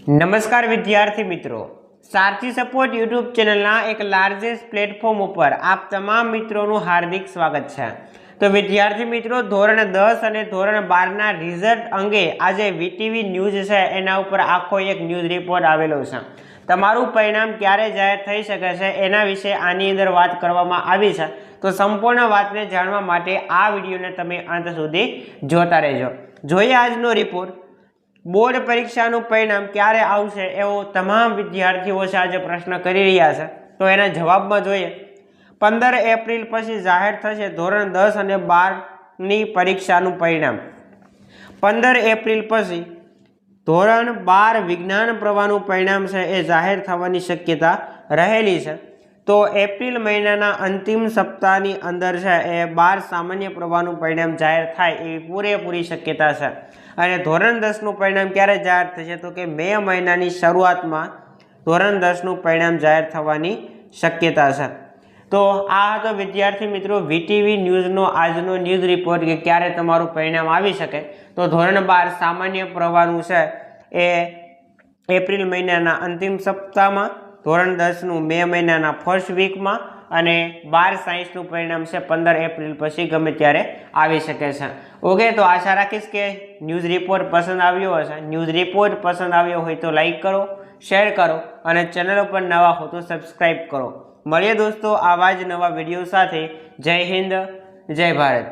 નમસ્કાર વિદ્યાર્થી મિત્રો, સારથી સપોર્ટ યુટ્યુબ ચેનલના એક લાર્જેસ્ટ પ્લેટફોર્મ ઉપર આપ તમામ મિત્રોનું હાર્દિક સ્વાગત છે। તો વિદ્યાર્થી મિત્રો, ધોરણ 10 અને ધોરણ 12ના રિઝલ્ટ અંગે આજે વીટીવી ન્યૂઝ છે એના ઉપર આખો એક ન્યૂઝ રિપોર્ટ આવેલો છે। તમારું પરિણામ ક્યારે જાહેર થઈ શકે છે એના વિશે આની અંદર વાત કરવામાં આવી છે। તો સંપૂર્ણ વાતને જાણવા માટે આ વિડીયોને તમે અંત સુધી જોતા રહેજો। જોઈએ આજનો રિપોર્ટ। બોર્ડ પરીક્ષાનું પરિણામ ક્યારે આવશે એવો તમામ વિદ્યાર્થીઓ છે આજે પ્રશ્ન કરી રહ્યા છે। તો એના જવાબમાં જોઈએ, 15 એપ્રિલ પછી જાહેર થશે ધોરણ 10 અને 12ની પરીક્ષાનું પરિણામ। 15 એપ્રિલ પછી ધોરણ 12 વિજ્ઞાન પ્રવાહનું પરિણામ છે એ જાહેર થવાની શક્યતા રહેલી છે। તો એપ્રિલ મહિનાના અંતિમ સપ્તાહની અંદર છે એ 12 સામાન્ય પ્રવાહનું પરિણામ જાહેર થાય એવી પૂરેપૂરી શક્યતા છે। અને ધોરણ 10નું પરિણામ ક્યારે જાહેર થશે તો કે મે મહિનાની શરૂઆતમાં ધોરણ 10નું પરિણામ જાહેર થવાની શક્યતા છે। તો આ હતો વિદ્યાર્થી મિત્રો વીટીવી ન્યૂઝનો આજનો ન્યૂઝ રિપોર્ટ કે ક્યારે તમારું પરિણામ આવી શકે। તો ધોરણ 12 સામાન્ય પ્રવાહનું છે એ એપ્રિલ મહિનાના અંતિમ સપ્તાહમાં, ધોરણ 10નું મે મહિનાના ફર્સ્ટ વીકમાં અને 12 સાયન્સનું પરિણામ છે 15 એપ્રિલ પછી ગમે ત્યારે આવી શકે છે। ઓકે, તો આશા રાખીશ કે ન્યૂઝ રિપોર્ટ પસંદ આવ્યો હશે। ન્યૂઝ રિપોર્ટ પસંદ આવ્યો હોય તો લાઈક કરો, શેર કરો અને ચેનલ ઉપર નવા હો તો સબસ્ક્રાઈબ કરો। મળીએ દોસ્તો આવા જ નવા વિડીયો સાથે। જય હિન્દ, જય ભારત।